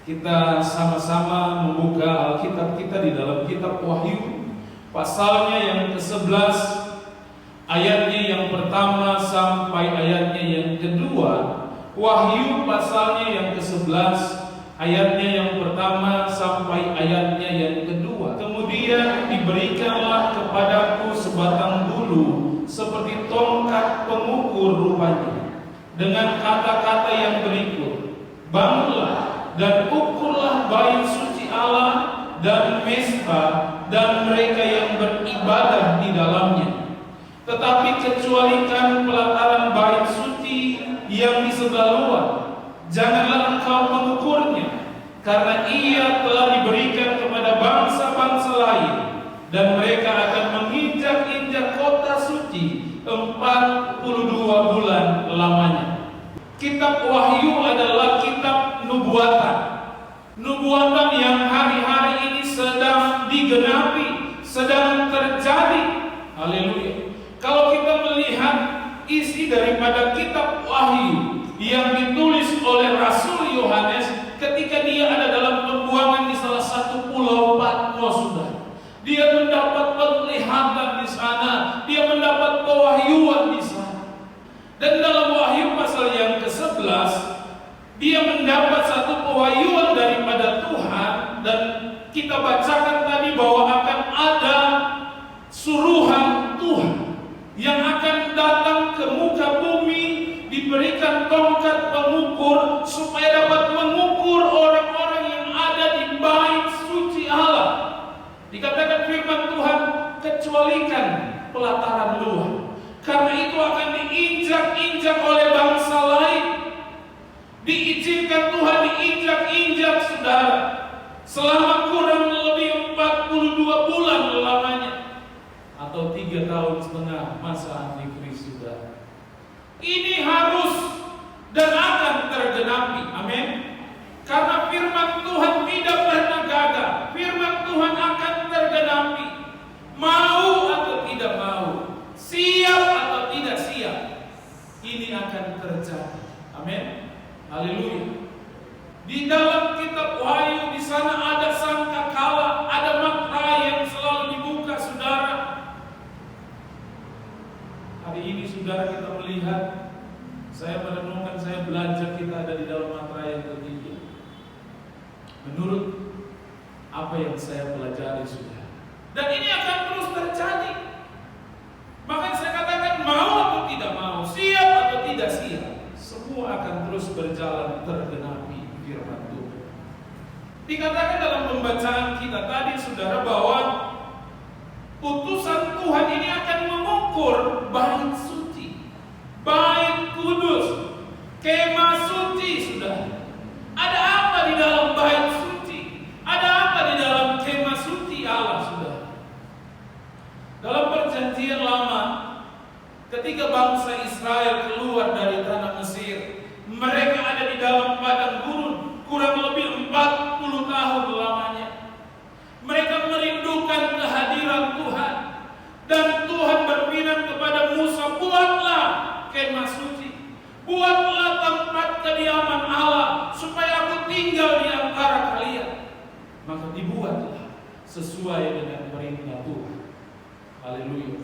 Kita sama-sama membuka Alkitab kita di dalam kitab Wahyu, pasalnya yang ke-11, ayatnya yang pertama sampai ayatnya yang kedua. Wahyu pasalnya yang ke-11, ayatnya yang pertama sampai ayatnya yang kedua. Kemudian diberikanlah kepadaku sebatang bulu seperti tongkat pengukur rupanya, dengan kata-kata yang berikut: bangunlah dan ukurlah bait suci Allah dan mezbah dan mereka yang beribadah di dalamnya. Tetapi kecualikan pelataran bait suci yang di sebelah luar, janganlah engkau mengukurnya, karena ia telah diberikan kepada bangsa-bangsa lain, dan mereka akan menginjak-injak kota suci 42 bulan lamanya. Kitab Wahyu adalah kitab nubuatan. Nubuatan yang hari-hari ini sedang digenapi, sedang terjadi. Haleluya. Kalau kita melihat isi daripada kitab Wahyu yang ditulis oleh Rasul Yohanes ketika dia ada dalam pembuangan di salah satu pulau Patmos, sudah. Dia mendapat penglihatan di sana, dia mendapat pewahyuan di sana. Dan dalam Wahyu pasal yang ke-11, dia mendapat satu pewahyuan daripada Tuhan, dan kita bacakan tadi bahwa akan ada suruhan Tuhan yang akan datang ke muka bumi, diberikan tongkat pengukur supaya dapat mengukur orang-orang yang ada di bait suci Allah. Dikatakan firman Tuhan, kecualikan pelataran luar, karena itu akan diinjak-injak oleh bangsa lain. Diizinkan Tuhan diinjak-injak, saudara, selama kurang lebih 42 bulan lamanya, atau 3,5 tahun masa antikris, saudara. Ini harus dan akan tergenapi. Amin. Karena firman Tuhan tidak pernah gagal. Firman Tuhan akan tergenapi. Mau atau tidak mau, siap atau tidak siap, ini akan terjadi. Amin. Haleluya. Di dalam kitab Wahyu di sana ada sangkakala, ada makna yang selalu dibuka, saudara. Hari ini saudara kita melihat, saya merenungkan, saya belajar, kita ada di dalam matra yang ketiga. Menurut apa yang saya pelajari, saudara, dan ini akan terus terjadi. Makanya saya katakan, mau atau tidak mau, siap atau tidak siap, semua akan terus berjalan tergenapi firman Tuhan. Dikatakan dalam pembacaan kita tadi, saudara, bahwa putusan Tuhan ini akan mengukur bait suci, bait kudus, kemah suci, saudara. Ada apa di dalam bait suci? Ada apa di dalam kemah suci Allah, saudara? Dalam perjanjian lama, ketika bangsa Israel keluar dari tanah Mesir, mereka ada di dalam padang gurun kurang lebih 40 tahun lamanya. Mereka merindukan kehadiran Tuhan, dan Tuhan berfirman kepada Musa, buatlah kemah suci, buatlah tempat kediaman Allah, supaya aku tinggal di antara kalian. Maka dibuatlah sesuai dengan perintah Tuhan. Haleluya.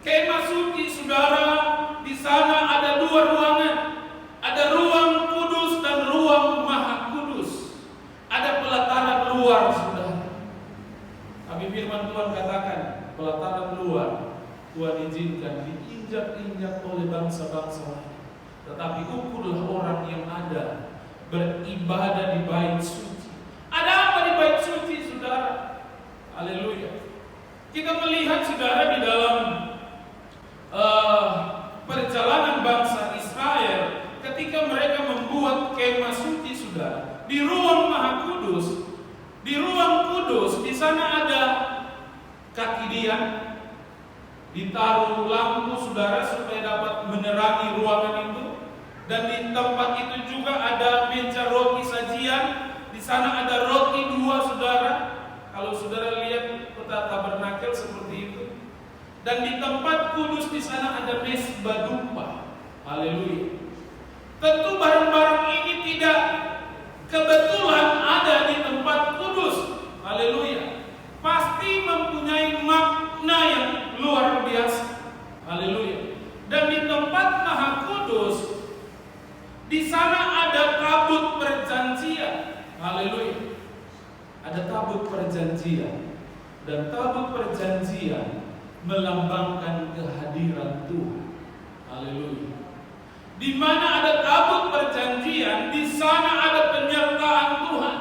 Kemah suci, saudara, di sana ada 2 ruangan. Ada ruang kudus dan ruang maha kudus. Ada pelataran luar, saudara. Tapi firman Tuhan katakan, pelataran luar Tuhan izinkan diinjak-injak oleh bangsa-bangsa lain. Tetapi ukurlah orang yang ada beribadah di bait suci. Ada apa di bait suci, saudara? Haleluya. Kita melihat, saudara, di dalam perjalanan bangsa Israel ketika mereka membuat kemah suci, saudara, di ruang maha kudus, di ruang kudus, di sana ada kaki dian, ditaruh lampu, saudara, supaya dapat menerangi ruangan itu. Dan di tempat itu juga ada meja roti sajian. Di sana ada roti 2, saudara. Kalau saudara lihat peta tabernakel seperti itu. Dan di tempat kudus di sana ada mezbah dupa. Haleluya. Tentu barang-barang ini tidak kebetulan ada di tempat kudus. Haleluya. Pasti mempunyai makna yang luar biasa. Haleluya. Dan di tempat Maha Kudus, di sana ada tabut perjanjian. Haleluya. Ada tabut perjanjian. Dan tabut perjanjian melambangkan kehadiran Tuhan. Haleluya. Di mana ada tabut perjanjian, di sana ada penyertaan Tuhan.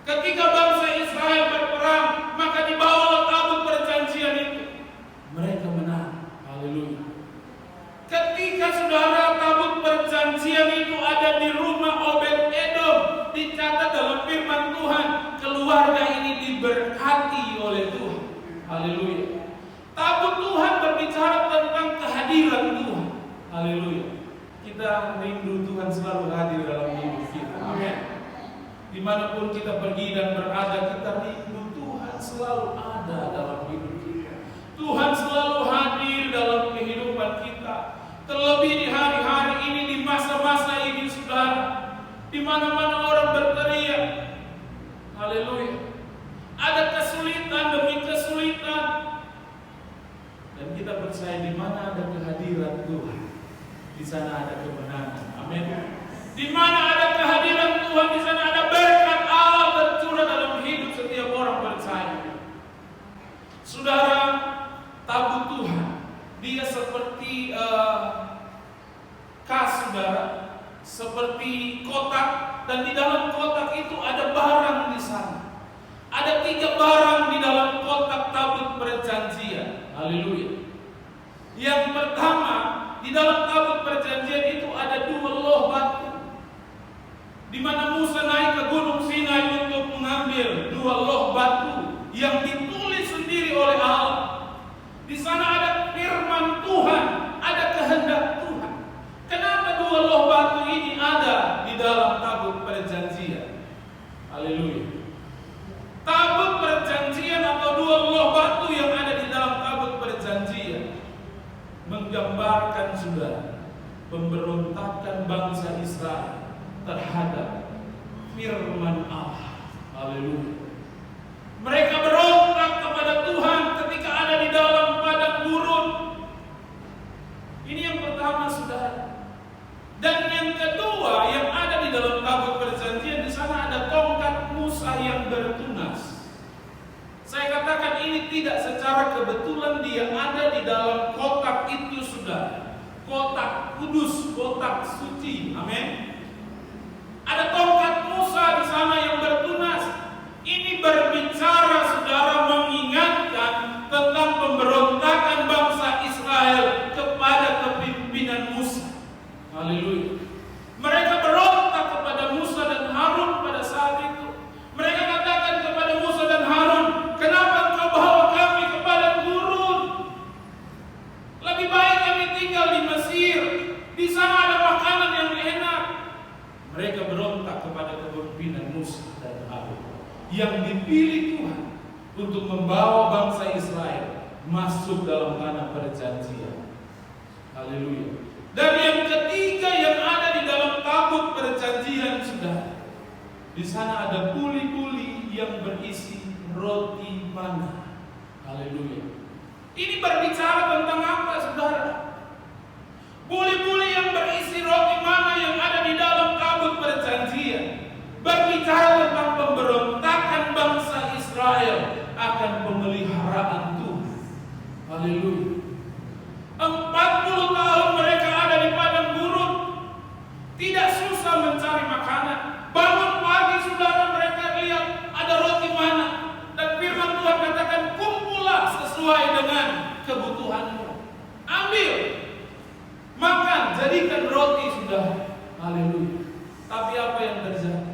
Ketika bangsa Israel berperang, maka dibawalah tabut perjanjian itu. Mereka menang. Haleluya. Ketika saudara tabut perjanjian itu ada di rumah Obed-Edom, dicatat dalam firman Tuhan, keluarga ini diberkati oleh Tuhan. Haleluya. Tabut Tuhan berbicara tentang kehadiran Tuhan. Haleluya. Kita rindu Tuhan selalu hadir dalam hidup kita. Amin. Dimanapun kita pergi dan berada, kita rindu Tuhan selalu ada dalam hidup kita. Tuhan selalu hadir dalam kehidupan kita. Terlebih di hari-hari ini, di masa-masa ini, saudara, di mana-mana orang berteriak. Haleluya. Ada kesulitan demi kesulitan. Dan kita percaya di mana ada kehadiran Tuhan, di sana ada kemenangan. Amin. Di mana ada kehadiran Tuhan, di sana ada berkat Allah tercurah dalam hidup setiap orang percaya. Saudara, tabut Tuhan, dia seperti kas, saudara, seperti kotak, dan di dalam kotak itu ada barang di sana. Ada 3 barang di dalam kotak tabut perjanjian. Haleluya. Yang pertama, di dalam tabut perjanjian itu ada 2 loh batu, di mana Musa naik ke Gunung Sinai untuk mengambil 2 loh batu yang ditulis sendiri oleh Allah. Di sana ada firman Tuhan, ada kehendak Tuhan. Kenapa 2 loh batu ini ada di dalam tabut perjanjian? Haleluya. Tabut perjanjian atau 2 loh batu yang ada di dalam tabut perjanjian menggambarkan, saudara, pemberontakan bangsa Israel terhadap firman Allah. Haleluya. Mereka berontak kepada Tuhan ketika ada di dalam padang gurun. Ini yang pertama, saudara. Dan yang kedua yang ada di dalam tabut perjanjian, di sana ada tongkat Musa yang bertunas. Saya katakan ini tidak secara kebetulan dia ada di dalam kotak itu, saudara. Kotak kudus, kotak suci. Amin. Ada tongkat Musa di sana yang bertunas. Ini berbicara, saudara, mengingatkan tentang pemberontakan bangsa Israel kepada kepemimpinan Musa. Haleluya. Mereka berontak kepada Musa dan Harun pada saat itu. Mereka katakan kepada Musa dan Harun, kenapa engkau bawa kami ke padang gurun? Lebih baik kami tinggal di Mesir. Di sana ada makanan yang enak. Mereka berontak kepada kepemimpinan Musa dan Harun yang dipilih Tuhan untuk membawa bangsa Israel masuk dalam tanah perjanjian. Haleluya. Dan yang ketiga yang ada di dalam tabut perjanjian, saudara, di sana ada buli-buli yang berisi roti mana. Haleluya. Ini berbicara tentang apa, saudara? Buli-buli yang berisi roti mana yang ada di dalam tabut perjanjian berbicara tentang pemberontakan bangsa Israel akan pemeliharaan Tuhan. Haleluya. 40 tahun mereka ada di padang gurun, tidak susah mencari makanan. Bangun pagi, saudara, mereka lihat ada roti mana, dan firman Tuhan katakan, kumpullah sesuai dengan kebutuhanmu. Ambil, makan, jadikan roti, saudara. Haleluya. Tapi apa yang terjadi?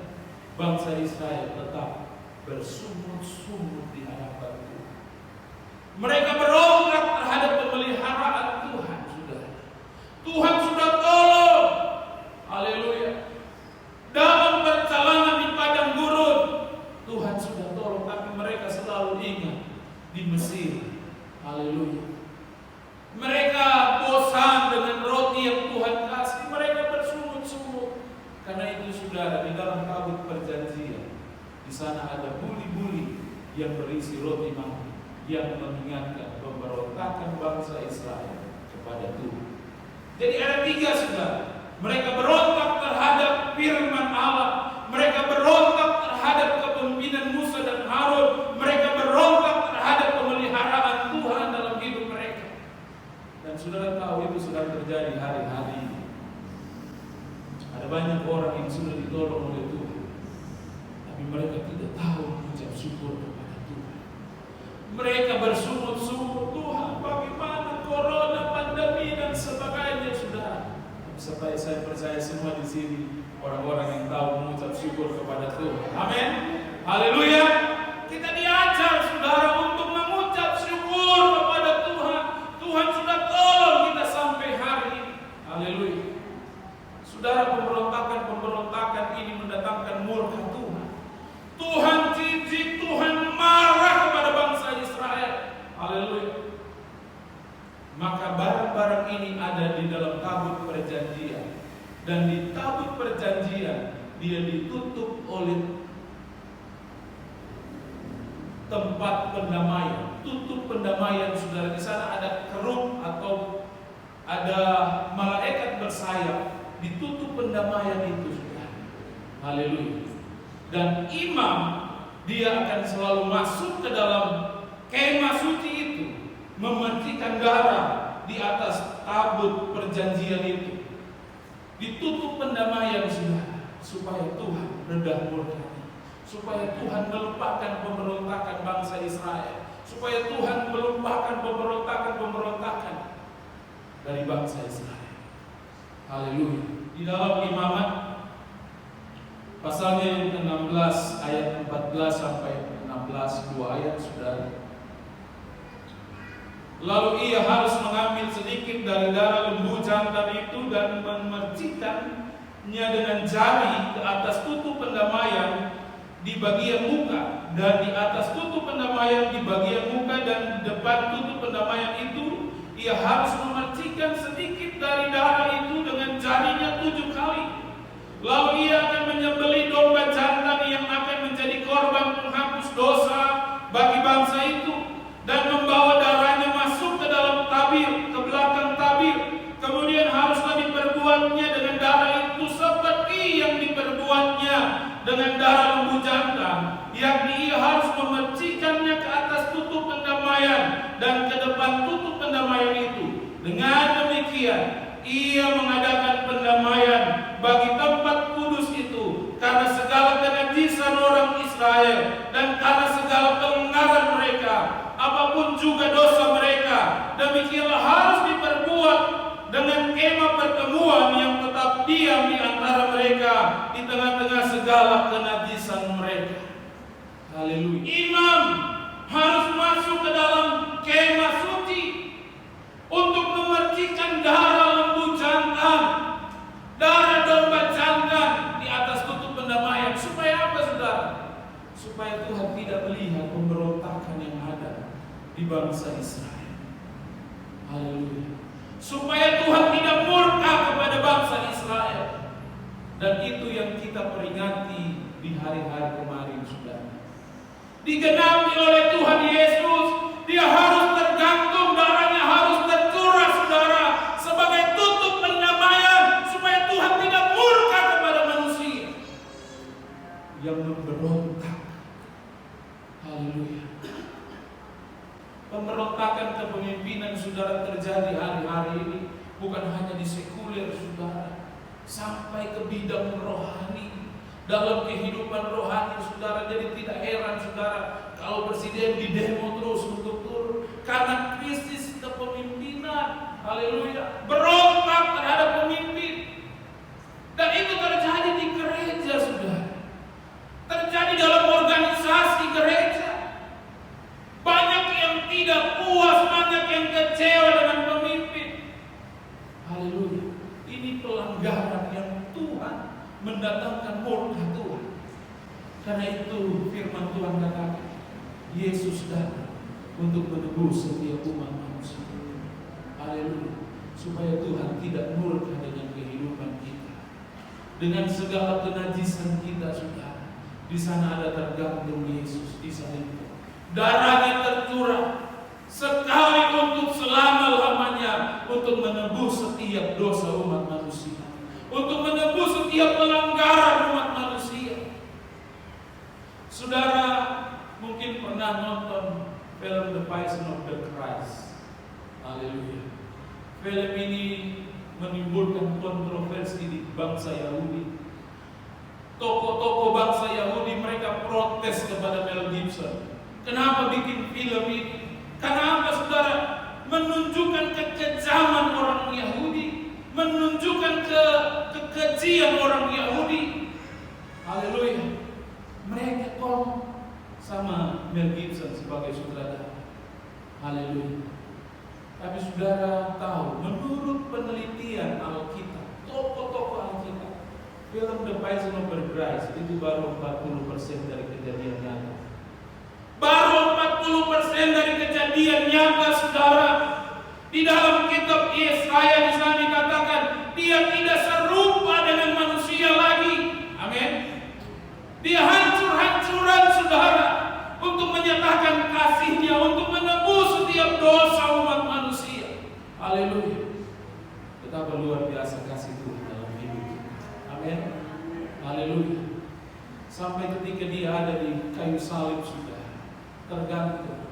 Bangsa Israel tetap bersungut-sungut di hadapan Tuhan. Mereka berontak terhadap pemeliharaan Tuhan, saudara. Tuhan sudah tolong. Haleluya. Dalam perjalanan di padang gurun, Tuhan sudah tolong, tapi mereka selalu ingat di Mesir. Haleluya. Mereka bosan dengan roti yang Tuhan kasih. Mereka bersungut-sungut. Karena itu, saudara, di dalam tabut perjanjian Di sana ada buli-buli yang berisi roti mangga yang mengingatkan pemberontakan bangsa Israel kepada Tuhan. Jadi ada 3 saudara. Mereka berontak terhadap firman Allah. Mereka berontak terhadap kepemimpinan Musa dan Harun. Mereka berontak terhadap pemeliharaan Tuhan dalam hidup mereka. Dan saudara tahu itu sudah terjadi hari-hari ini. Ada banyak orang yang sudah ditolong oleh Tuhan, tapi mereka tidak tahu mengucap syukur kepada Tuhan. Mereka bersungut-sungut, Tuhan bagaimana corona, pandemi dan sebagainya, saudara. Supaya saya percaya semua di sini orang-orang yang tahu mengucap syukur kepada Tuhan. Amin. Haleluya. Kita diajar saudara untuk mengucap syukur kepada Tuhan. Tuhan sudah tolong kita sampai hari ini. Haleluya. Saudara, pemberontakan ini mendatangkan murka Tuhan. Tuhan jijik, Tuhan marah kepada bangsa Israel. Haleluya. Maka barang-barang ini ada di dalam tabut perjanjian. Dan di tabut perjanjian dia ditutup oleh tempat pendamaian. Tutup pendamaian, saudara. Di sana ada kerup atau ada malaikat bersayap. Ditutup pendamaian itu, saudara. Haleluya. Dan imam dia akan selalu masuk ke dalam kemah suci itu, memercikan darah di atas tabut perjanjian itu. Ditutup pendamaian, saudara, supaya Tuhan rendah murkanya, supaya Tuhan melupakan pemberontakan bangsa Israel, supaya Tuhan melupakan pemberontakan dari bangsa Israel. Haleluya. Di dalam Imamat pasalnya yang ke-16 ayat 14 sampai 16, 2 ayat, saudara. Lalu ia harus mengambil sedikit dari darah lembu jantan itu dan memercikannya dengan jari ke atas tutup pendamaian di bagian muka, dan di atas tutup pendamaian di bagian muka dan depan tutup pendamaian itu ia harus memercikan sedikit dari darah itu dengan jarinya 7 kali. Lalu ia akan menyembelih domba jantan yang akan menjadi korban penghapus dosa bagi bangsa itu, dan membawa darahnya masuk ke dalam tabir, ke belakang tabir. Kemudian haruslah diperbuatnya dengan darah itu seperti yang diperbuatnya dengan darah lembu jantan, yakni ia harus memercikannya ke atas tutup pendamaian dan ke depan tutup pendamaian itu. Dengan demikian ia mengadakan pendamaian bagi tempat kudus itu karena segala kenajisan orang Israel dan karena segala pelanggaran mereka, apapun juga dosa mereka. Demikianlah harus diperbuat dengan kemah pertemuan yang tetap diam di antara mereka di tengah-tengah segala kenajisan mereka. Haleluya. Imam harus masuk ke dalam kemah suci untuk memercikan darah lembu jantan, darah domba jantan di atas tutup pendamaian. Supaya apa, saudara? Supaya Tuhan tidak melihat pemberontakan yang ada di bangsa Israel. Haleluya. Supaya Tuhan tidak murka kepada bangsa Israel. Dan itu yang kita peringati di hari-hari kemarin, saudara. Digenapi oleh Tuhan Yesus, dia harus tergantung, darahnya harus tercurah, saudara, sebagai tutup pendamaian, supaya Tuhan tidak murka kepada manusia yang memberontak. Haleluya. Pemberontakan kepemimpinan, saudara, terjadi hari-hari ini bukan hanya di sekuler, saudara, sampai ke bidang rohani. Dalam kehidupan rohani, saudara, jadi tidak heran, saudara, kalau presiden didemo terus untuk turun karena krisis kepemimpinan. Haleluya. Berontak terhadap pemimpin. Dan itu terjadi di gereja, saudara. Terjadi dalam organisasi gereja. Banyak yang tidak puas, banyak yang kecewa dengan pemimpin. Haleluya. Ini pelanggaran yang Tuhan mendatangkan murka Tuhan. Karena itu firman Tuhan katakan, Yesus datang untuk menebus setiap umat manusia. Haleluya. Supaya Tuhan tidak murka dengan kehidupan kita, dengan segala kenajisan kita, saudara. Di sana ada tergantung Yesus di salib. Darahnya tercurah sekali untuk selama-lamanya untuk menebus setiap dosa umat manusia, untuk menebus setiap pelanggaran umat manusia. Saudara mungkin pernah nonton film The Passion of the Christ. Haleluya. Film ini menimbulkan kontroversi di bangsa Yahudi. Tokoh-tokoh bangsa Yahudi mereka protes kepada Mel Gibson. Kenapa bikin film ini? Karena apa saudara? Menunjukkan kekejaman orang Yahudi, menunjukkan kekejian orang Yahudi. Haleluya. Mereka kom sama Mel Gibson sebagai sutradara. Haleluya. Tapi saudara tahu, menurut penelitian Alkitab, tokoh-tokoh Alkitab, film The Passion of the Christ itu baru 40% dari kejadian nyata. Baru 40% dari kejadian nyata, saudara. Di dalam kitab Yesaya di sana dikatakan dia tidak serupa dengan manusia lagi. Amin. Dia hancur-hancuran, saudara, untuk menyatakan kasihnya, untuk menebus setiap dosa umat manusia. Haleluya. Betapa luar biasa kasih Tuhan dalam hidup kita. Amin. Haleluya. Sampai ketika dia ada di kayu salib, sudah tergantung.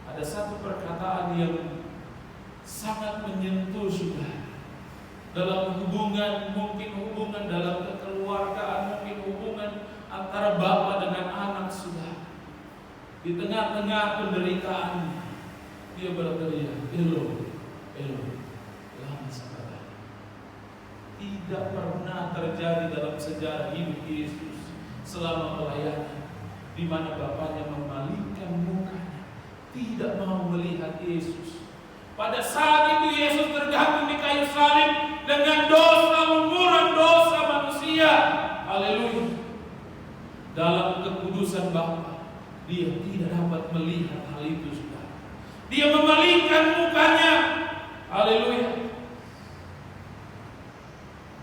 Ada satu perkataan yang sangat menyentuh, sudah. Dalam hubungan, mungkin hubungan dalam kekeluargaan, mungkin hubungan antara bapa dengan anak, sudah. Di tengah-tengah penderitaannya, dia berteriak, Eloi, Eloi, lama sabachthani. Tidak pernah terjadi dalam sejarah hidup Yesus selama pelayanan di mana bapaknya memalingkan mukanya, tidak mau melihat Yesus. Pada saat itu Yesus tergantung di kayu salib dengan dosa, umuran dosa manusia. Haleluya. Dalam kekudusan Bapa, dia tidak dapat melihat hal itu, saudara. Dia memalingkan mukanya. Haleluya.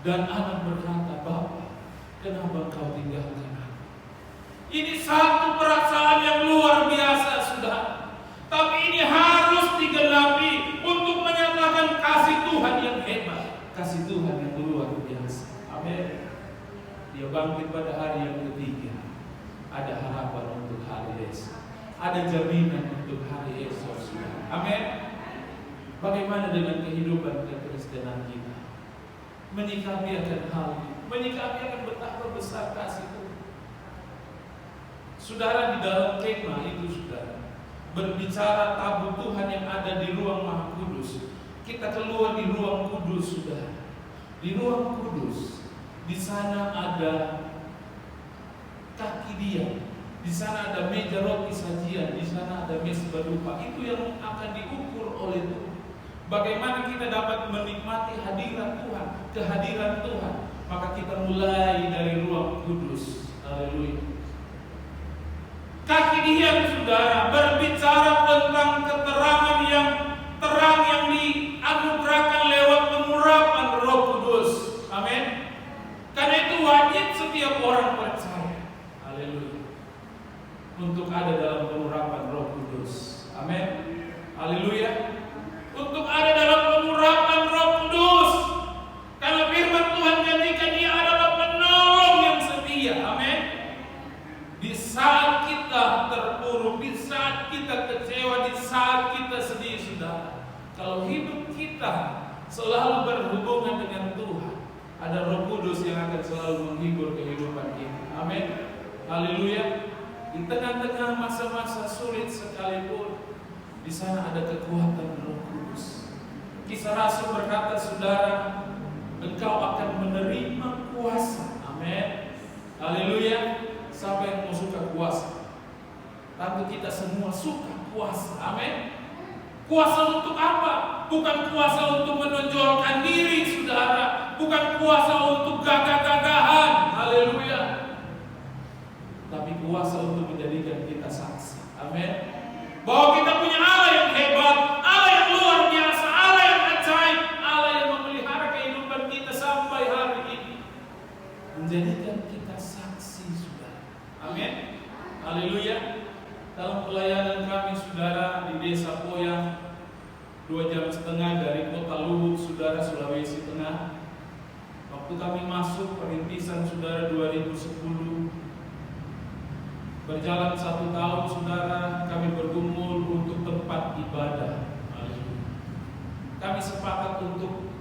Dan anak berkata, Bapa, kenapa engkau tinggalkan aku? Ini satu perasaan yang luar biasa, saudara. Tapi ini harus digenapi untuk menyatakan kasih Tuhan yang hebat, kasih Tuhan yang luar biasa. Amin. Dia bangkit pada hari yang ketiga. Ada harapan untuk hari esok, ada jaminan untuk hari esok, saudara. Amin. Bagaimana dengan kehidupan kekristenan kita? Menyikapi akan hal ini, menyikapi akan betapa besar kasih Tuhan. Saudara, di dalam kemah itu, saudara, berbicara tabut Tuhan yang ada di ruang Maha Kudus. Kita keluar di ruang kudus, saudara. Di ruang kudus, di sana ada kaki dia, di sana ada meja roti sajian, di sana ada mezbah dupa. Itu yang akan diukur oleh Tuhan. Bagaimana kita dapat menikmati hadirat Tuhan, kehadiran Tuhan? Maka kita mulai dari ruang kudus. Haleluya. Kaki dia, saudara, berbicara tentang keterangan yang terang yang dianugerahkan lewat pengurapan Roh Kudus. Amin. Karena itu wajib setiap orang percaya, haleluya, untuk ada dalam pengurapan Roh Kudus. Amin. Haleluya. Untuk ada dalam pengurapan Roh Kudus. Karena firman Tuhan janjikan dia adalah penolong yang setia. Amin. Di saat kita terpuruk, di saat kita kecewa, di saat kita sedih, saudara, kalau hidup kita selalu berhubungan dengan Tuhan, ada Roh Kudus yang akan selalu menghibur kehidupan kita. Amin. Haleluya. Di tengah-tengah masa-masa sulit sekalipun, di sana ada kekuatan Roh Kudus. Kisah Rasul berkata, saudara, engkau akan menerima kuasa. Amin. Haleluya. Siapa yang mau suka kuasa? Tentu kita semua suka kuasa. Amin. Kuasa untuk apa? Bukan kuasa untuk menonjolkan diri, saudara. Bukan kuasa untuk gagah-gagahan. Haleluya. Tapi kuasa untuk menjadikan kita saksi. Amin. Bahwa kita punya Allah yang hebat, Allah yang luar biasa, Allah yang ajaib, Allah yang memelihara kehidupan kita sampai hari ini, menjadikan kita saksi, saudara. Amin. 2,5 jam dari kota Luhut, saudara, Sulawesi Tengah. Waktu kami masuk perintisan, saudara, 2010. Berjalan 1 tahun, saudara, kami bergumul untuk tempat ibadah. Kami sepakat untuk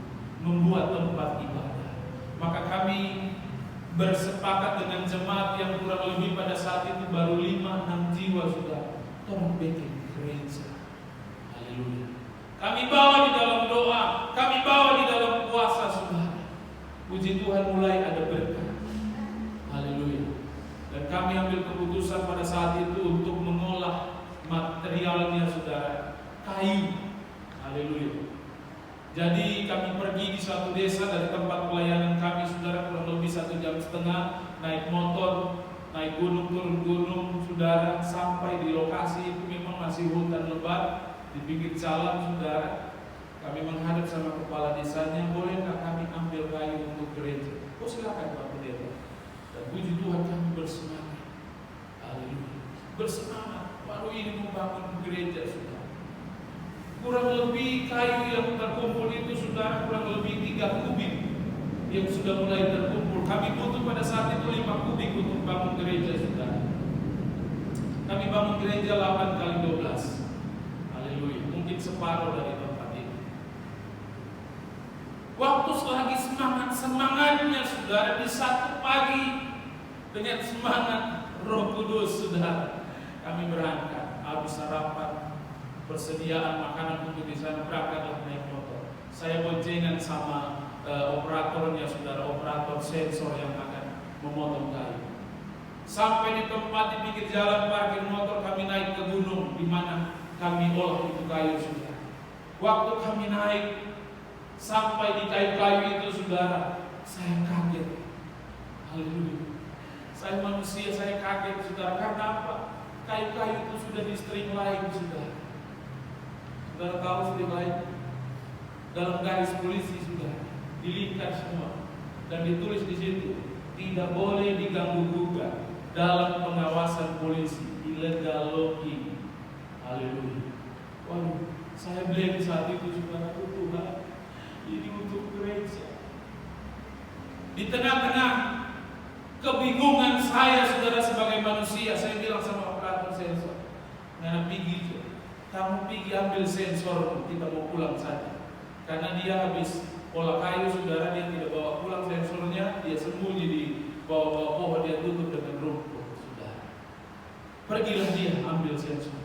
membuat tempat ibadah. Maka kami bersepakat dengan jemaat yang kurang lebih pada saat itu baru 5-6 jiwa, sudah. Tolong bikin gereja. Haleluya. Kami bawa di dalam doa, kami bawa di dalam puasa, saudara. Puji Tuhan, mulai ada berkat. Haleluya. Dan kami ambil keputusan pada saat itu untuk mengolah materialnya, saudara, kayu. Haleluya. Jadi kami pergi di suatu desa dari tempat pelayanan kami, saudara, kurang lebih 1,5 jam, naik motor, naik gunung, turun gunung, saudara, sampai di lokasi itu memang masih hutan lebat di pinggir jalan, saudara. Kami menghadap sama kepala desanya, bolehkah kami ambil kayu untuk gereja? Oh, silakan Pak Pendeta. Dan puji Tuhan, kami bersemangat. Haleluya. Bersemangat, baru ini membangun gereja, saudara. Kurang lebih kayu yang terkumpul itu, saudara, kurang lebih 3 kubik yang sudah mulai terkumpul. Kami butuh pada saat itu 5 kubik untuk bangun gereja, saudara. Kami bangun gereja 8 kali 12. Haleluya. Mungkin separuh dari tempat ini. Waktu selagi semangatnya, saudara, di 1 pagi dengan semangat Roh Kudus, saudara, kami berangkat. Habis sarapan, persediaan makanan untuk di sana, berangkatlah naik motor. Saya boncengan sama operatornya, saudara, operator sensor yang akan memotong kayu. Sampai di tempat di pinggir jalan parkir motor, kami naik ke gunung di mana kami olah itu kayu, saudara. Waktu kami naik sampai di kayu-kayu itu, saudara, saya kaget. Haleluya. Saya manusia, saya kaget, saudara. Karena apa? Kayu-kayu itu sudah di string lain, saudara. Saudara tahu string lain? Dalam garis polisi, saudara, dilingkar semua dan ditulis di situ, tidak boleh diganggu gugat dalam pengawasan polisi, illegal logging. Haleluya. Waduh, saya beli saat itu, saudara. Tuhan, ini untuk gereja. Di tengah-tengah kebingungan saya, saudara, sebagai manusia, saya bilang sama operator sensor, "Nah, pergi, kamu pergi ambil sensor, kita mau pulang saja." Karena dia habis olah kayu, saudara, dia tidak bawa pulang sensornya, dia sembunyi di bawah-bawah pohon, dia tutup dengan rumput, saudara. Pergilah dia ambil sensor.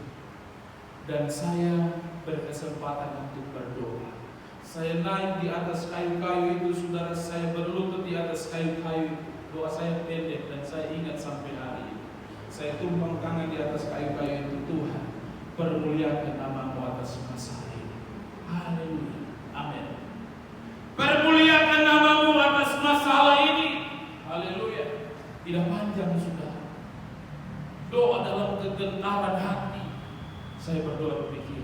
Dan saya berkesempatan untuk berdoa. Saya naik di atas kayu-kayu itu, saudara, saya berlutut di atas kayu-kayu itu. Doa saya pendek dan saya ingat sampai hari ini. Saya tumpang tangan di atas kayu-kayu itu, Tuhan, permuliakan nama-Mu atas masalah ini. Haleluya. Amin. Permuliakan nama-Mu atas masalah ini. Haleluya. Tidak panjang, saudara. Doa dalam kegentaran hati. Saya berdoa berpikir.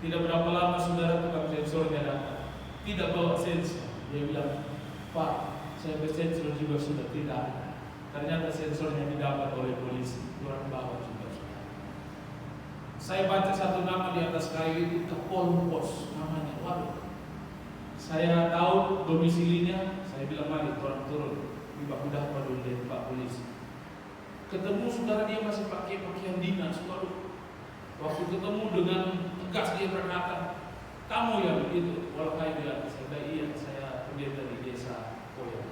Tidak berapa lama, saudara, tukang sensornya datang. Tidak bawa sensor. Dia bilang, "Pak, saya bersensor juga sudah tidak ada." Ternyata sensornya didapat oleh polisi. Orang bawa juga, saudara. Saya baca satu nama di atas kayu itu, Kapolpos namanya. Waduh. Saya tahu domisilinya. Saya bilang, "Mari orang turun. Pak udah dulu deh, Pak polisi." Ketemu, saudara, dia masih pakai pakaian dinas. Waduh. Waktu ketemu dengan tegas dia berkata, "Kamu yang begitu?" Walau kayu di atas. Saya bilang, "Iya, saya pendeta di desa Koya."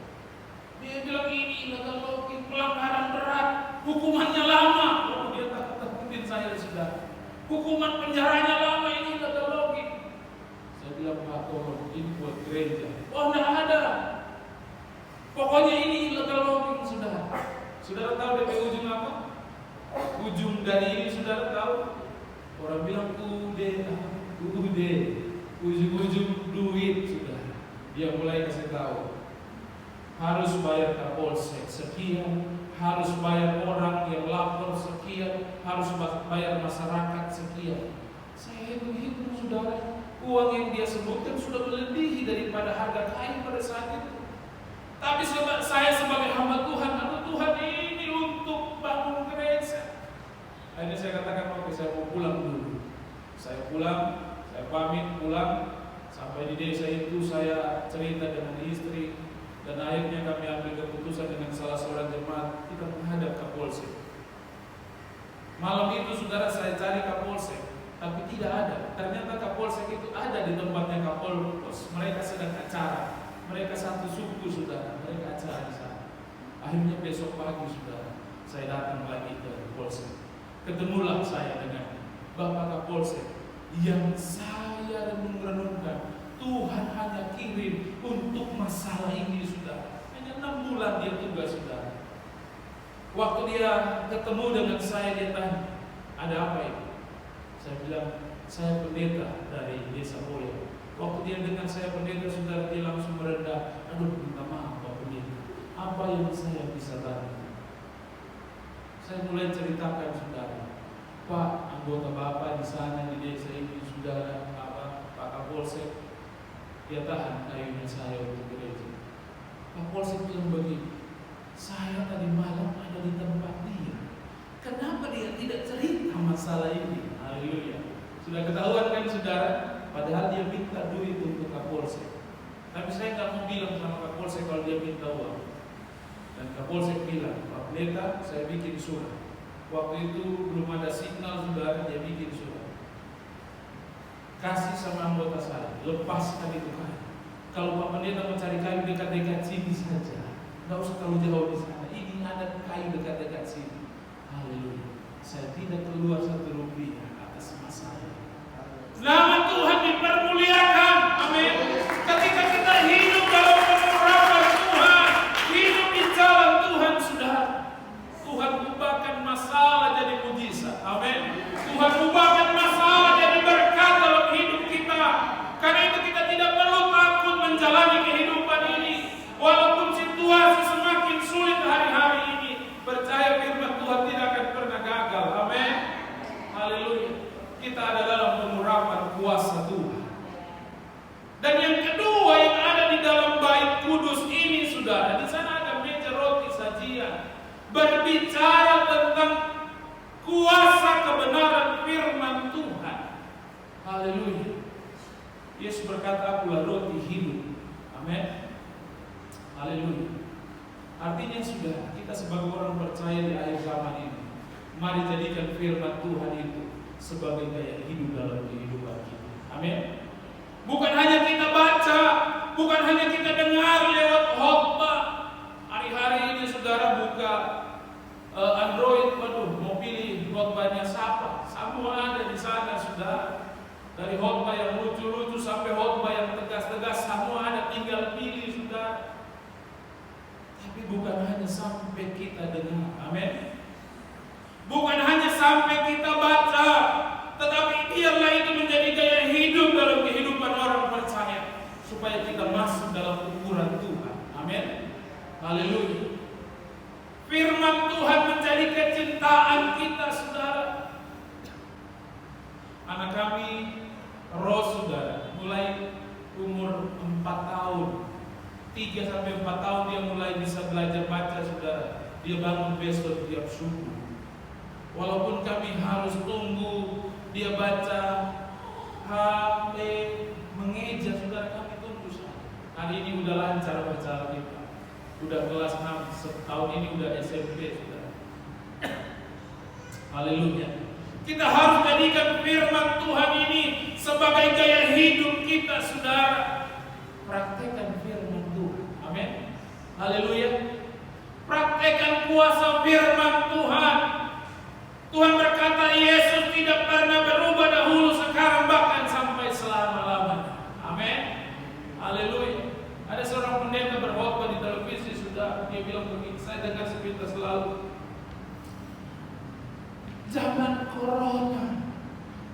Dia bilang, "Ini illegal logging, pelanggaran berat, hukumannya lama." Lalu dia takutin saya, saudara. Hukuman penjaranya lama, ini illegal logging. Saya bilang, "Pak, tolong, ini buat gereja." "Oh, enggak ada. Pokoknya ini illegal logging, saudara." Saudara tahu dari ujung apa? Ujung dari ini, saudara tahu? Orang bilang ujung-ujung duit, saudara. Dia mulai kasih tahu, harus bayar Kapolsek sekian, harus bayar orang yang lapor sekian, harus bayar masyarakat sekian. Saya hitung, saudara, uang yang dia sebutkan sudah melebihi daripada harga kain pada saat itu. Tapi saya sebagai hamba Tuhan, Tuhan, ini untuk bangun gereja. Akhirnya saya katakan, "Oke, saya mau pulang dulu." Saya pulang, Saya pamit pulang. Sampai di desa itu saya cerita dengan istri, dan akhirnya kami ambil keputusan dengan salah seorang jemaat, kita menghadap Kapolsek. Malam itu saudara saya cari Kapolsek, tapi tidak ada. Ternyata Kapolsek itu ada di tempatnya Kapolres. Mereka sedang acara. Mereka satu suku saudara, mereka acara di sana. Akhirnya besok pagi saudara, saya datang lagi ke Kapolsek. Ketemulah saya dengan Bapak Kapolsek yang saya renung-renungkan. Tuhan hanya kirim untuk masalah ini saudara. Hanya 6 bulan dia tugas saudara. Waktu dia ketemu dengan saya, dia tanya, ada apa itu? Saya bilang, saya pendeta dari desa Boya. Waktu dia dengar saya pendeta saudara, dia langsung merendah. Aduh, minta maaf Pak Pendeta, apa yang saya bisa bantu? Saya mulai ceritakan saudara, Pak, anggota Bapak di sana di desa ini saudara, Pak Kapolsek, dia tahan kayunya saya untuk gereja. Pak Kapolsek bilang begini, saya tadi malam ada di tempat dia. Kenapa dia tidak cerita masalah ini? Haleluya. Sudah ketahuan kan saudara? Padahal dia minta duit untuk Kapolsek. Tapi saya nggak mau bilang sama Kapolsek kalau dia minta uang. Dan Kapolsek bilang, Pak Pendeta, saya bikin surat. Waktu itu belum ada signal saudara, dia bikin surat. Kasih sama anggota saya, lepaskan itu kayu. Kalau Pak Pendeta mau cari kayu dekat-dekat sini saja, nggak usah terlalu jauh di sana. Ini ada kayu dekat-dekat sini. Haleluya. Saya tidak keluar 1 rupiah atas masalah. Nama Tuhan dipermuliakan. Amin. Ketika kita hidup dalam pengurapan Tuhan, hidup di jalan Tuhan, saudara, Tuhan ubahkan masalah jadi mujizat. Amin. Tuhan ubahkan masalah jadi berkat dalam hidup kita. Karena itu kita tidak perlu takut menjalani kehidupan ini. Walaupun situasi semakin sulit hari-hari ini, percaya firman Tuhan tidak akan pernah gagal. Amin. Haleluya. Kita ada dalam pengurapan kuasa Tuhan. Dan yang kedua yang ada di dalam bait kudus ini saudara, di sana ada meja roti sajian, berbicara tentang kuasa kebenaran firman Tuhan. Haleluya. Yesus berkata, akulah roti hidup. Amin. Haleluya. Artinya sudah, kita sebagai orang percaya di akhir zaman ini, mari jadikan firman Tuhan itu sebagai gaya hidup dalam kehidupan kita. Amin. Bukan hanya kita baca, bukan hanya kita dengar lewat khotbah. Hari-hari ini saudara buka Android, waduh, mau pilih khotbahnya siapa? Semua ada di sana saudara. Dari khotbah yang lucu-lucu sampai khotbah yang tegas-tegas, semua ada, tinggal pilih saudara. Tapi bukan hanya sampai kita dengar. Amin. Bukan hanya sampai kita baca, tetapi biarlah itu menjadi gaya hidup dalam kehidupan orang percaya, supaya kita masuk dalam ukuran Tuhan. Amin. Haleluya. Firman Tuhan menjadi kecintaan kita saudara. Anak kami Ros saudara, mulai umur 4 tahun, 3-4 tahun dia mulai bisa belajar baca saudara. Dia bangun besok tiap subuh. Walaupun kami harus tunggu dia baca mengeja saudara, kami tunggu saja. Hari ini udah lancar baca kita. Udah kelas 6, setahun ini udah SMP saudara. Haleluya. Kita harus jadikan firman Tuhan ini sebagai gaya hidup kita saudara. Praktekkan firman Tuhan. Amin. Haleluya. Praktekkan kuasa firman Tuhan. Tuhan berkata Yesus tidak pernah berubah dahulu, sekarang, bahkan sampai selama-lamanya. Amin. Haleluya. Ada seorang pendeta berkhotbah di televisi sudah, dia bilang begini, saya dengar sepintas selalu, zaman corona,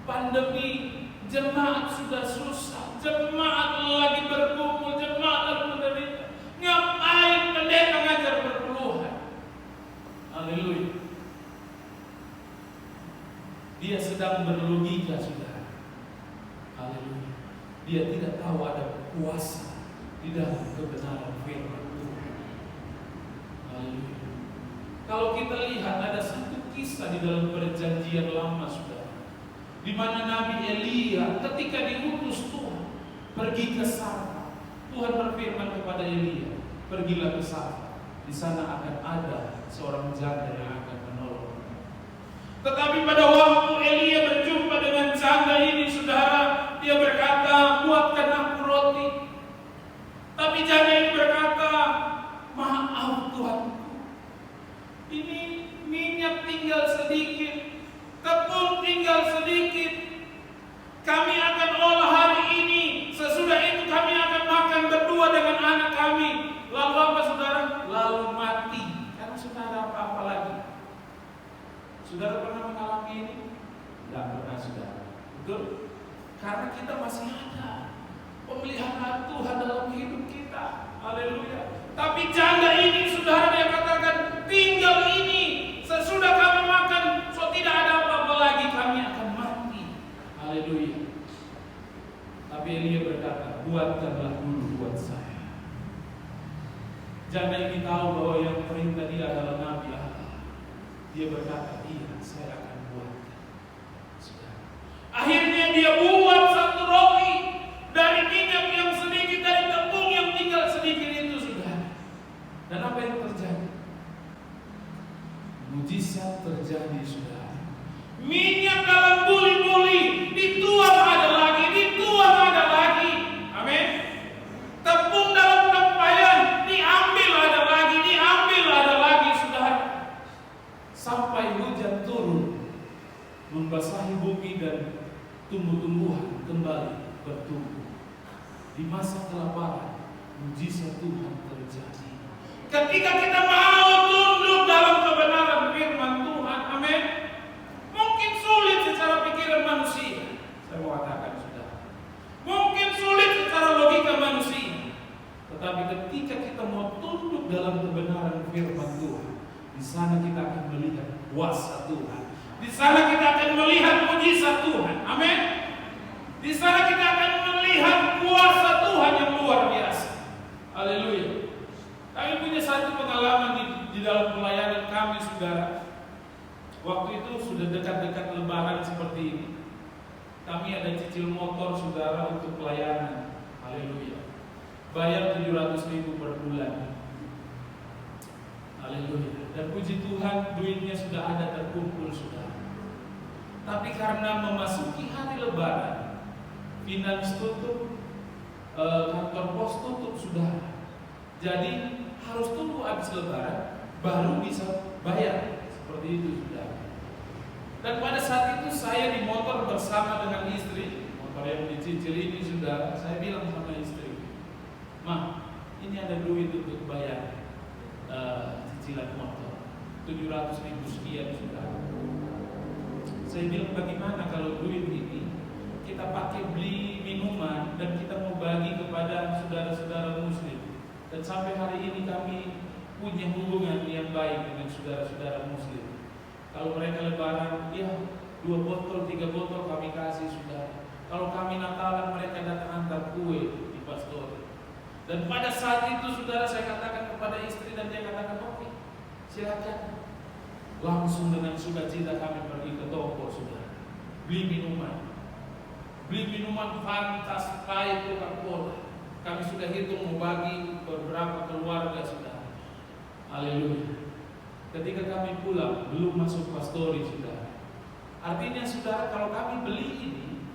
pandemi, jemaat sudah susah, jemaat lagi berkumpul, jemaat lagi menderita. Ngapain pendeta ngajar berpuluhan? Haleluya. Dia sedang berlogika saudara. Haleluya. Dia tidak tahu ada kuasa di dalam kebenaran firman Tuhan. Haleluya. Kalau kita lihat ada satu kisah di dalam perjanjian lama saudara. di mana Nabi Elia ketika diutus Tuhan pergi ke Sarfat, Tuhan berfirman kepada Elia, pergilah ke Sarfat, di sana akan ada seorang janda yang akan menolong. Tetapi pada waktu Elia berjumpa dengan janda ini, saudara, dia berkata, buatkan aku roti. Tapi janda ini berkata, maaf Tuhanku, ini minyak tinggal sedikit, tepung tinggal sedikit. Kami akan olah hari ini, sesudah itu kami akan makan berdua dengan anak kami. Lalu apa saudara? Lalu mati. Karena saudara apa lagi? Saudara pernah mengalami ini? Tidak pernah, saudara. Betul? Karena kita masih ada pemeliharaan Tuhan dalam hidup kita. Haleluya. Tapi janda ini, saudara, dia katakan, tinggal ini, sesudah kami makan, so tidak ada apa-apa lagi, kami akan mati. Haleluya. Tapi Elia berkata, buatkanlah dulu buat saya. Janda ini tahu bahwa yang perintah dia adalah Nabi Allah. Dia berkata, iya, saya akan buatkan. Akhirnya dia buat satu roti dari minyak yang sedikit, dari tepung yang tinggal sedikit itu, saudara. Dan apa yang terjadi? Mujizat terjadi, saudara. Minyak dalam buli-buli dituang ada lagi, dituang ada lagi. Amin. Tepung dalam tempayan diambil ada lagi, diambil ada lagi, saudara. Sampai hujan turun membasahi bumi dan tumbuh-tumbuhan kembali bertumbuh. Di masa kelaparan, mujizat Tuhan terjadi. Ketika kita mau tunduk dalam kebenaran firman Tuhan, amin. Mungkin sulit secara pikiran manusia, saya mau katakan, saudara. Mungkin sulit secara logika manusia. Tetapi ketika kita mau tunduk dalam kebenaran firman Tuhan, di sana kita akan melihat kuasa Tuhan. Di sana kita akan melihat mujizat Tuhan. Amin. Di sana kita akan melihat kuasa Tuhan yang luar biasa. Haleluya. Kami punya satu pengalaman di dalam pelayanan kami, saudara. Waktu itu sudah dekat-dekat lebaran seperti ini. Kami ada cicil motor, saudara, untuk pelayanan. Haleluya. Bayar 700.000 per bulan. Haleluya. Dan puji Tuhan, duitnya sudah ada terkumpul, saudara. Tapi karena memasuki hari lebaran, finans tutup, kantor pos tutup, saudara. Jadi harus tunggu habis lebaran baru bisa bayar. Seperti itu, saudara. Dan pada saat itu saya di motor bersama dengan istri, motor yang dicicil ini, saudara. Saya bilang sama istri, "Ma, ini ada duit untuk bayar cicilan motor 700.000 sekian, saudara." Saya bilang, bagaimana kalau duit ini kita pakai beli minuman dan kita mau bagi kepada saudara-saudara muslim. Dan sampai hari ini kami punya hubungan yang baik dengan saudara-saudara muslim. Kalau mereka lebaran, ya 2 botol, 3 botol kami kasih, saudara. Kalau kami Natalan, mereka datang antar kue di pastor. Dan pada saat itu, saudara, saya katakan kepada istri dan dia katakan, oke, silakan. Langsung dengan sukacita kami pergi ke toko, saudara. Beli minuman Fanta, Sprite, Coca-Cola. Kami sudah hitung mau bagi beberapa keluarga, saudara. Haleluya. Ketika kami pulang, belum masuk pastori, saudara. Artinya, saudara, kalau kami beli ini,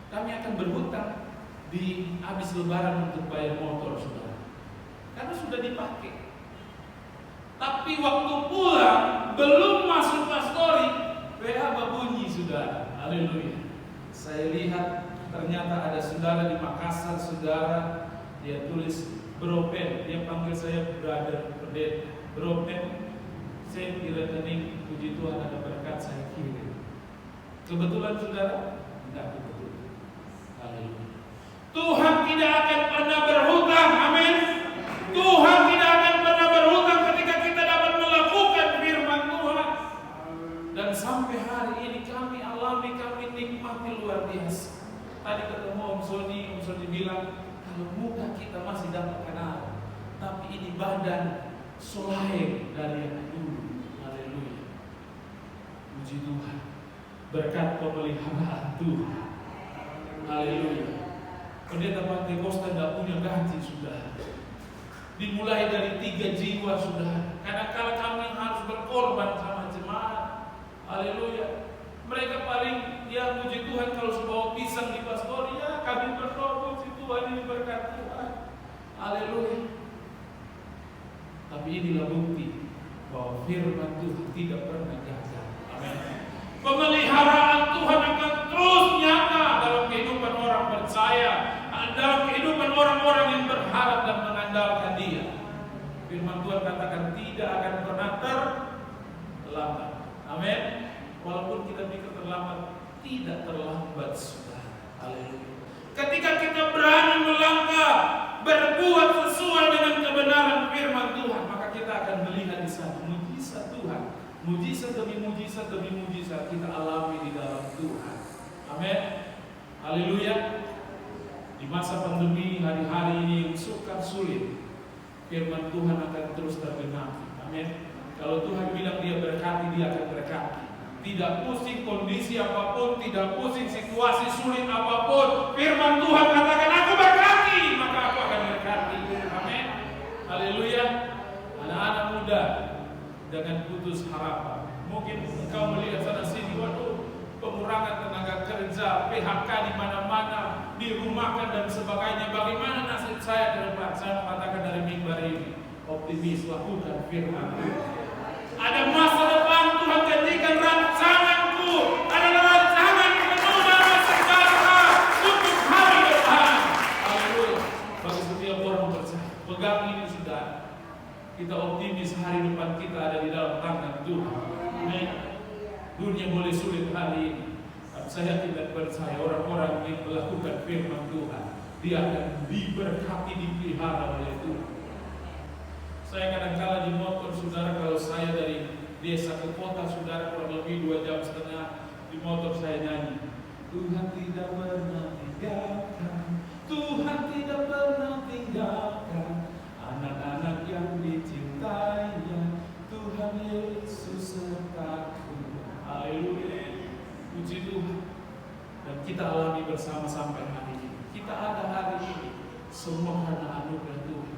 kami akan berhutang di habis lebaran untuk bayar motor, saudara. Karena sudah dipakai. Tapi waktu pulang, belum masuk pastori, WA berbunyi, saudara. Haleluya. Saya lihat ternyata ada saudara di Makassar, saudara. Dia tulis Bropen, dia panggil saya brother pendeta. Bropen, saya di rekening, puji Tuhan ada berkat, saya kirim. Kebetulan, saudara? Tidak kebetulan. Haleluya. Tuhan tidak akan pernah berhutang, amin. Tuhan tidak akan pernah berhutang ketika kita dapat melakukan firman Tuhan. Dan sampai hari ini kami alami, kami nikmati luar biasa. Tadi ketemu Om Sony bilang, kalau muka kita masih dapat kenal, tapi ini badan selain dari yang dulu. Haleluya. Puji Tuhan. berkat pemeliharaan Tuhan. Haleluya. Pendeta Pantekosta tidak punya gaji sudah. Dimulai dari 3 jiwa sudah. Kadang-kadang kami harus berkorban sama jemaat. Haleluya. Mereka paling puji Tuhan kalau sebawa pisang di pastor, ya kami berdoa puji Tuhan ini berkat Tuhan. Haleluya. Tapi inilah bukti bahwa firman Tuhan tidak pernah gagal. Amin. Pemeliharaan Tuhan akan terus nyata dalam kehidupan orang percaya, dalam kehidupan orang-orang yang berharap dan mengandalkan Dia. Firman Tuhan katakan tidak akan pernah terlambat. Amin. Walaupun kita pikir terlambat, tidak terlambat sudah. Haleluya. Ketika kita berani melangkah, berbuat sesuai dengan kebenaran firman Tuhan, maka kita akan melihat di sana mujizat Tuhan. Mujizat demi mujizat demi mujizat kita alami di dalam Tuhan. Amin. Haleluya. Di masa pandemi hari-hari ini yang sulit, firman Tuhan akan terus tergenapi. Amin. Kalau Tuhan bilang Dia berkati, Dia akan berkati. Tidak pusing kondisi apapun, tidak pusing situasi sulit apapun, firman Tuhan katakan aku berkati, maka aku akan berkati. Amin. Haleluya. Anak-anak muda, jangan putus harapan. Mungkin engkau melihat sana sini, waduh, pengurangan tenaga kerja, PHK di mana-mana, dirumahkan dan sebagainya. Bagaimana nasib saya ke depan? Saya mengatakan dari mimbar ini, optimis, lakukan firman Tuhan. Ada masa depan Tuhan jadikan rancanganku adalah rancangan penuh damai sejahtera untuk hari depan. Haleluya. Bagi setiap orang percaya, pegang ini sudah. Kita optimis hari depan kita ada di dalam tangan Tuhan. Amin. Dunia boleh sulit hari ini, tapi saya tidak percaya orang-orang yang melakukan firman Tuhan, dia akan diberkati, dipelihara oleh Tuhan. Saya kadang-kala di motor, saudara, kalau saya dari desa ke kota, saudara, kurang lebih 2,5 jam di motor saya nyanyi, Tuhan tidak pernah tinggalkan, Tuhan tidak pernah tinggalkan anak-anak yang dicintainya, Tuhan Yesus sertaku. Haleluya. Puji Tuhan. Dan kita alami bersama sampai hari ini. Kita ada hari ini semua karena anugerah Tuhan.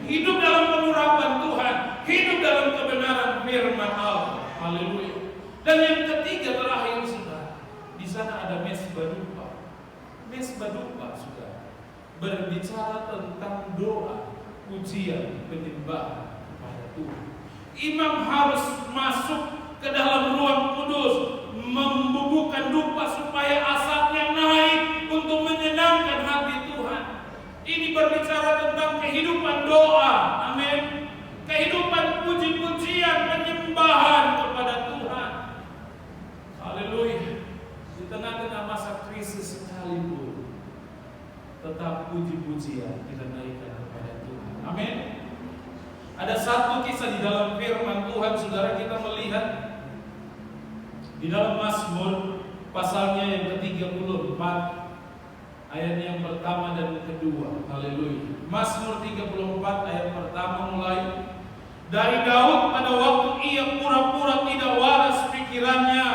Hidup dalam pengurapan Tuhan, hidup dalam kebenaran firman Allah. Haleluya. Dan yang ketiga terakhir, saudara, di sana ada mesbah dupa. Mesbah dupa, saudara, berbicara tentang doa, pujian, penyembahan kepada Tuhan. Imam harus masuk ke dalam ruang kudus, membubuhkan dupa supaya asapnya naik untuk menyenangkan hati Tuhan. Ini berbicara tentang kehidupan doa, amin. Kehidupan puji-pujian, penyembahan kepada Tuhan. Haleluya. Di tengah-tengah masa krisis sekalipun, tetap puji-pujian kita naikkan kepada Tuhan. Amin. Ada satu kisah di dalam firman Tuhan, saudara, kita melihat di dalam Mazmur pasalnya yang ke-34, ayat yang pertama dan kedua. Haleluya. Mazmur 34 ayat pertama mulai. Dari Daud pada waktu ia pura-pura tidak waras pikirannya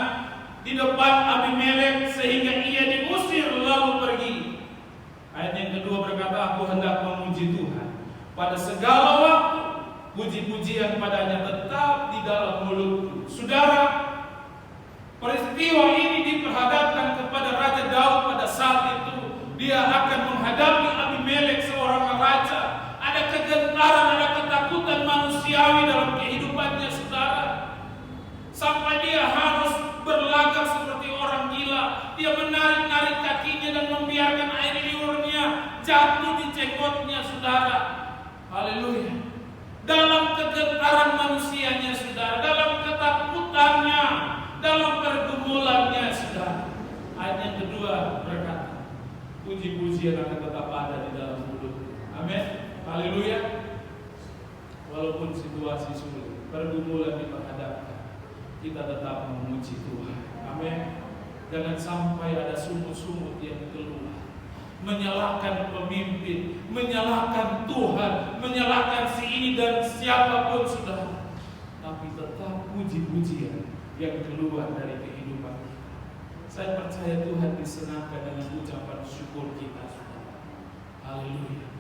di depan Abimelek sehingga ia diusir lalu pergi. Ayat yang kedua berkata, aku hendak memuji Tuhan pada segala waktu, puji-pujian padanya tetap di dalam mulutku. Saudara, peristiwa ini diperhadapkan kepada Raja Daud pada saat itu. Dia akan menghadapi Abimelek, seorang raja. Ada kegentaran, ada ketakutan manusiawi dalam kehidupannya, saudara. Sampai dia harus berlagak seperti orang gila. Dia menarik-narik kakinya dan membiarkan air liurnya jatuh di jenggotnya, saudara. Haleluya. Dalam kegentaran manusianya, saudara, dalam ketakutannya, dalam pergumulannya, saudara. Ayat yang kedua berkata, puji-pujian akan tetap ada di dalam mulut. Amin. Haleluya. Walaupun situasi sulit, pergumulan diperhadapkan, kita tetap memuji Tuhan. Amin. Jangan sampai ada sumut-sumut yang keluar, menyalahkan pemimpin, menyalahkan Tuhan, menyalahkan si ini dan siapapun, saudara. Tapi tetap puji-pujian yang keluar dari kehidupan kita. Saya percaya Tuhan disenangkan dengan ucapan syukur kita. Haleluya.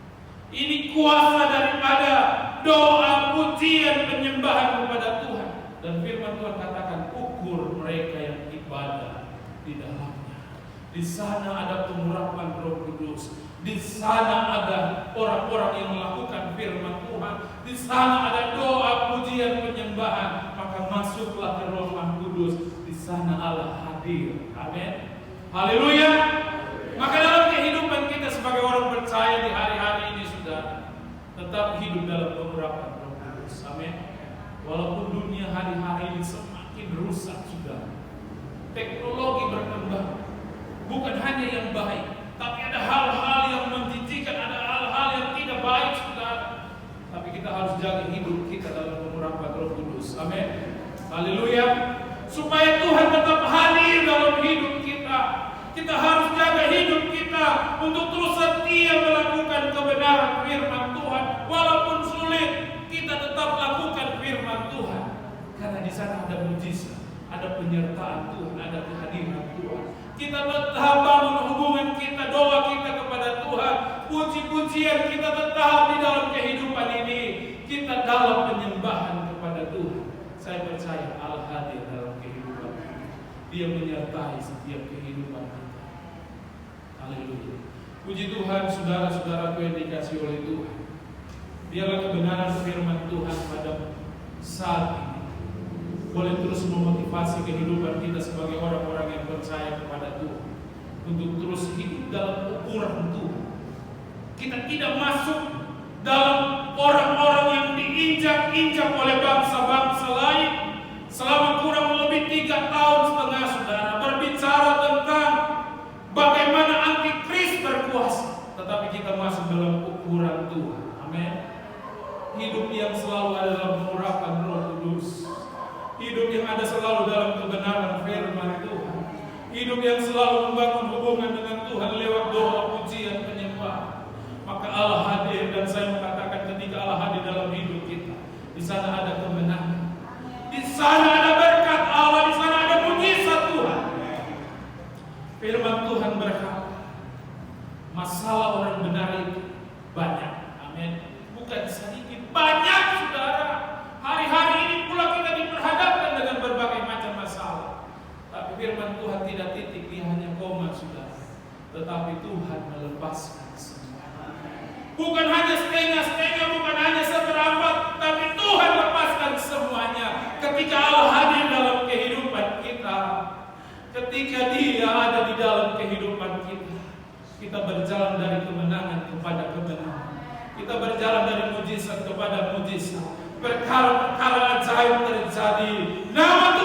Ini kuasa daripada doa, pujian, penyembahan kepada Tuhan. Dan firman Tuhan katakan, ukur mereka yang ibadah di dalamnya. Di sana ada pengurapan Roh Kudus. Di sana ada orang-orang yang melakukan firman Tuhan. Di sana ada doa, pujian, penyembahan. Maka masuklah ke Roh Kudus. Di sana Allah hadir. Amin. Haleluya. Maka dalam kehidupan kita sebagai orang percaya di hari-hari ini sudah tetap hidup dalam pengurapan Roh Kudus. Amin. Walaupun dunia hari-hari ini semakin rusak sudah. Teknologi berkembang. Bukan hanya yang baik, tapi ada hal-hal yang menjijikkan, ada hal-hal yang tidak baik sudah. Tapi kita harus jaga hidup kita dalam pengurapan Roh Kudus. Amin. Haleluya. Supaya Tuhan tetap hadir dalam hidup kita. Kita harus jaga hidup kita untuk terus setia melakukan kebenaran firman Tuhan. Walaupun sulit, kita tetap lakukan firman Tuhan. Karena di sana ada mujizat, ada penyertaan Tuhan, ada kehadiran Tuhan. Kita tetap bangun hubungan kita, doa kita kepada Tuhan. Puji-pujian kita tetap di dalam kehidupan ini. Kita dalam penyembahan kepada Tuhan. Saya percaya Allah hadir dalam kehidupan kita. Dia menyertai setiap kehidupan kita. Haleluya. Puji Tuhan, saudara-saudaraku yang dikasihi oleh Tuhan. Biarlah kebenaran firman Tuhan pada saat ini boleh terus memotivasi kehidupan kita sebagai orang-orang yang percaya kepada Tuhan untuk terus hidup dalam ukuran Tuhan. Kita tidak masuk dalam orang-orang yang diinjak-injak oleh bangsa-bangsa lain. Selama kurang lebih 3 tahun setengah saudara berbicara tentang bagaimana antikris berkuasa, tetapi kita masuk dalam ukuran Tuhan. Amin. Hidup yang selalu ada dalam pengurapan Roh Kudus. Hidup yang ada selalu dalam kebenaran firman Tuhan. Hidup yang selalu membangun hubungan dengan Tuhan lewat doa, pujian, penyembahan. Maka Allah hadir, dan saya mengatakan ketika Allah hadir dalam hidup kita, di sana ada kemenangan. Di sana ada berkat Allah, di sana ada mujizat Tuhan. Firman Tuhan berkata, masalah orang benar itu banyak. Amin. Bukan sedikit, banyak saudara. Hari-hari ini pula kita diperhadapkan dengan berbagai macam masalah. Tapi firman Tuhan tidak titik, dia hanya koma saudara. Tetapi Tuhan melepaskan semua. Bukan hanya setengah-setengah, bukan hanya seperempat, tapi Tuhan lepaskan semuanya. Ketika Allah hadir dalam kehidupan kita, ketika Dia ada di dalam kehidupan kita, kita berjalan dari kemenangan kepada kemenangan. Kita berjalan dari mujizat kepada mujizat. Perkara-perkara ajaib terjadi. Nama